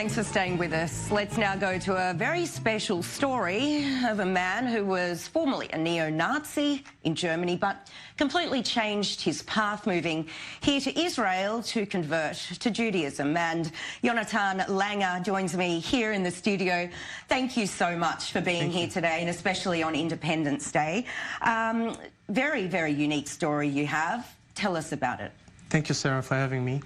Thanks for staying with us. Let's now go to a very special story of a man who was formerly a neo-Nazi in Germany but completely changed his path, moving here to Israel to convert to Judaism. And Yonatan Langer joins me here in the studio. Thank you so much for being here today, and especially on Independence Day. Very, very unique story you have. Tell us about it. Thank you, Sarah, for having me.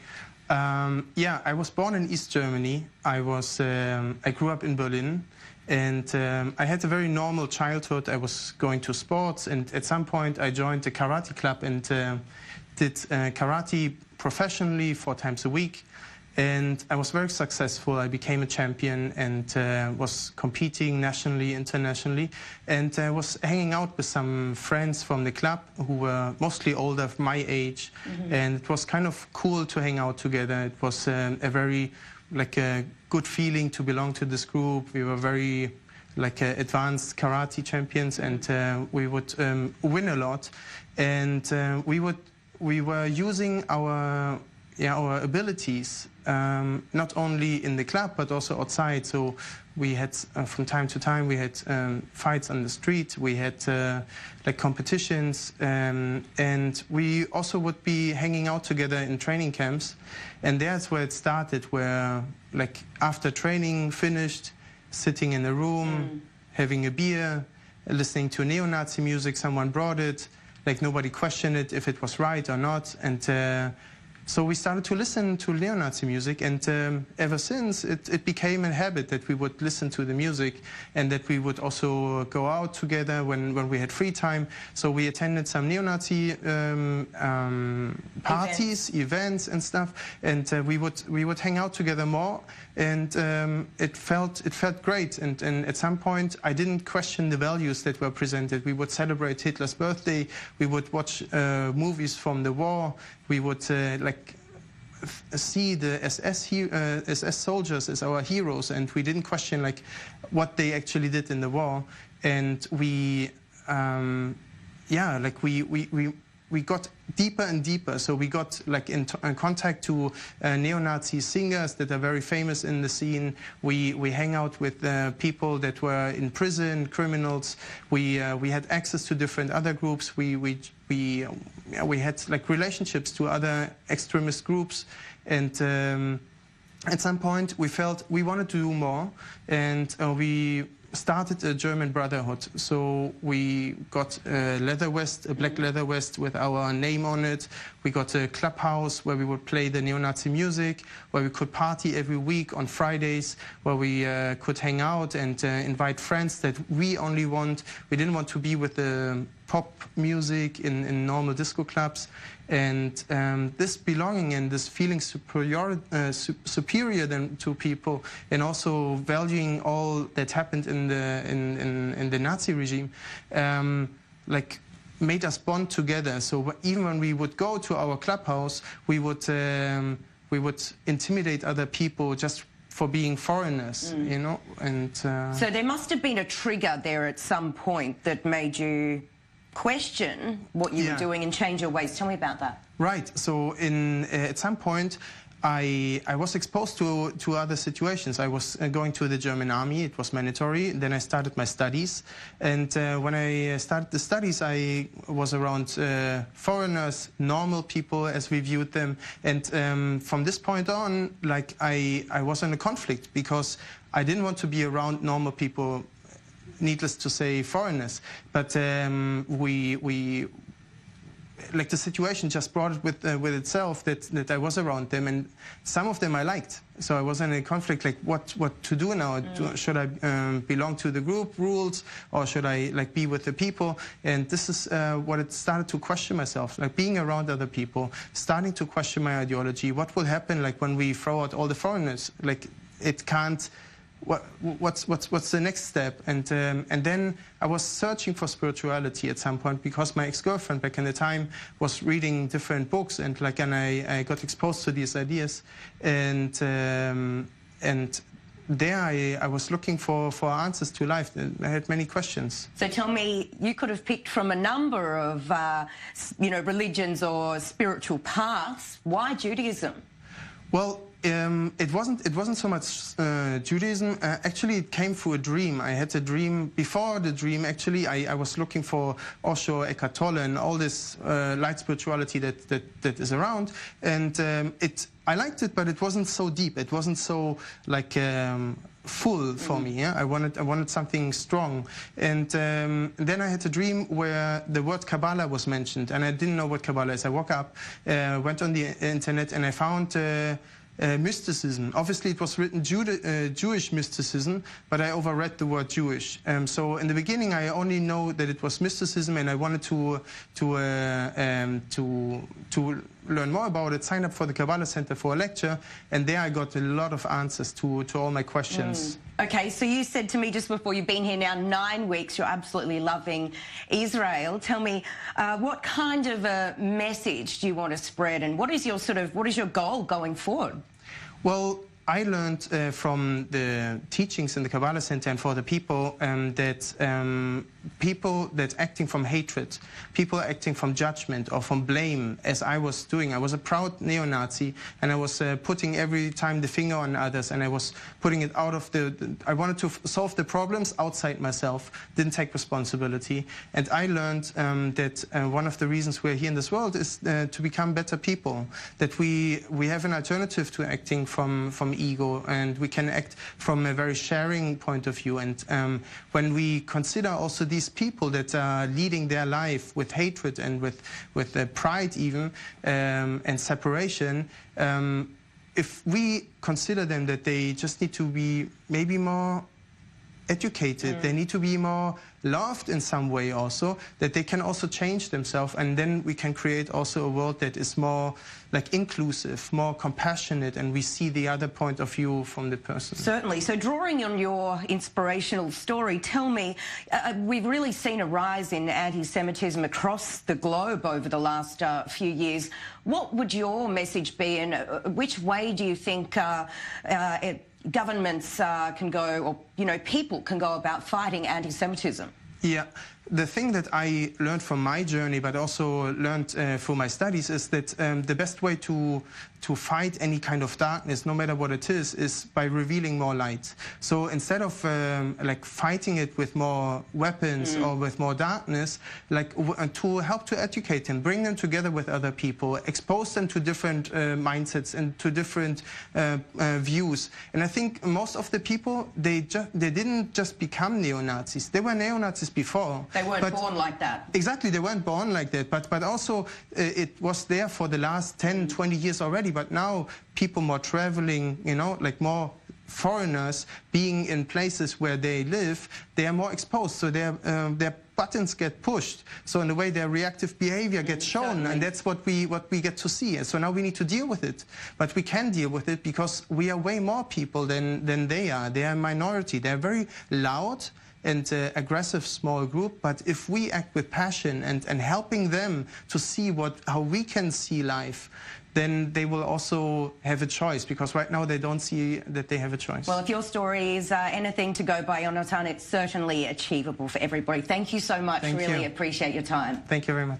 Yeah, I was born in East Germany. I grew up in Berlin, and I had a very normal childhood. I was going to sports, and at some point I joined a karate club and did karate professionally 4 times a week. And I was very successful. I became a champion and was competing nationally, internationally, and was hanging out with some friends from the club who were mostly older, my age. And it was kind of cool to hang out together. It was a very a good feeling to belong to this group. We were very advanced karate champions, and we would win a lot. And we were using our abilities, not only in the club but also outside. So we had, from time to time, we had fights on the street. We had competitions, and we also would be hanging out together in training camps. And that's where it started, where after training finished, sitting in a room, having a beer, listening to neo-Nazi music. Someone brought it, nobody questioned it if it was right or not. And so we started to listen to neo-Nazi music, and ever since it became a habit that we would listen to the music, and that we would also go out together when we had free time. So we attended some neo-Nazi parties, events and stuff, and we would hang out together more, and it felt great. And at some point I didn't question the values that were presented. We would celebrate Hitler's birthday. We would watch movies from the war. We would see the SS soldiers as our heroes, and we didn't question what they actually did in the war. And we we got deeper and deeper. So we got in contact to neo-Nazi singers that are very famous in the scene. We hang out with people that were in prison, criminals. We had access to different other groups. We had relationships to other extremist groups, and at some point we felt we wanted to do more, and we started a German brotherhood. So we got a leather vest, a black leather vest with our name on it. We got a clubhouse where we would play the neo-Nazi music, where we could party every week on Fridays, where we could hang out and invite friends that we didn't want to be with the pop music in normal disco clubs. And this belonging and this feeling superior than to people, and also valuing all that happened in the Nazi regime, made us bond together. So even when we would go to our clubhouse, we would intimidate other people just for being foreigners, you know. And so there must have been a trigger there at some point that made you question what you were doing and change your ways. Tell me about that. Right. So at some point I was exposed to other situations. I was going to the German army. It was mandatory. Then I started my studies, and when I started the studies, I was around foreigners, normal people as we viewed them. And from this point on, I was in a conflict, because I didn't want to be around normal people, needless to say foreigners, but the situation just brought it with itself that I was around them, and some of them I liked. So I was in a conflict, what to do now? Should I belong to the group rules, or should I be with the people? And this is what it started to question myself, being around other people, starting to question my ideology. What will happen when we throw out all the foreigners? It can't. What's the next step? And then I was searching for spirituality at some point, because my ex-girlfriend back in the time was reading different books, and I got exposed to these ideas, and there I was looking for answers to life. I had many questions. So tell me, you could have picked from a number of religions or spiritual paths. Why Judaism? Well, It wasn't so much Judaism. Actually, it came through a dream. I had a dream. Before the dream, actually, I was looking for Osho, Eckhart Tolle, and all this light spirituality that is around. And I liked it, but it wasn't so deep. It wasn't so like full for me. Yeah, I wanted something strong. And then I had a dream where the word Kabbalah was mentioned, and I didn't know what Kabbalah is. I woke up, went on the internet, and I found mysticism. Obviously, it was written Jewish mysticism, but I overread the word Jewish. So in the beginning, I only know that it was mysticism, and I wanted to learn more about it. Sign up for the Kabbalah Center for a lecture, and there I got a lot of answers to all my questions. Okay, so you said to me just before, you've been here now 9 weeks. You're absolutely loving Israel. Tell me, what kind of a message do you want to spread, and what is your goal going forward? Well, I learned from the teachings in the Kabbalah Center and for the people that people that acting from hatred, people acting from judgment or from blame, as I was doing. I was a proud neo-Nazi, and I was putting every time the finger on others, and I was putting it out of I wanted to solve the problems outside myself, didn't take responsibility. And I learned that one of the reasons we're here in this world is to become better people, that we have an alternative to acting from ego, and we can act from a very sharing point of view. And when we consider also these people that are leading their life with hatred and with pride even, and separation, if we consider them that they just need to be maybe more educated, they need to be more loved in some way also, that they can also change themselves, and then we can create also a world that is more like inclusive, more compassionate, and we see the other point of view from the person. Certainly. So drawing on your inspirational story, tell me, we've really seen a rise in anti-Semitism across the globe over the last few years. What would your message be, and which way do you think governments can go, or people can go about fighting anti-Semitism? Yeah, the thing that I learned from my journey, but also learned through my studies, is that the best way to fight any kind of darkness, no matter what it is by revealing more light. So instead of like fighting it with more weapons or with more darkness, like to help to educate them, bring them together with other people, expose them to different mindsets and to different views. And I think most of the people, they didn't just become neo-Nazis. They were neo-Nazis before. They weren't born like that. Exactly, they weren't born like that. But also it was there for the last 10, 20 years already. But now people more traveling, like more foreigners being in places where they live, they are more exposed. So their buttons get pushed. So in a way, their reactive behavior gets shown, certainly. And that's what we get to see. And so now we need to deal with it. But we can deal with it because we are way more people than they are. They are a minority. They're very loud and aggressive small group, but if we act with passion and helping them to see how we can see life, then they will also have a choice, because right now they don't see that they have a choice. Well, if your story is anything to go by, Yonatan, it's certainly achievable for everybody. Thank you so much. Really appreciate your time. Thank you very much.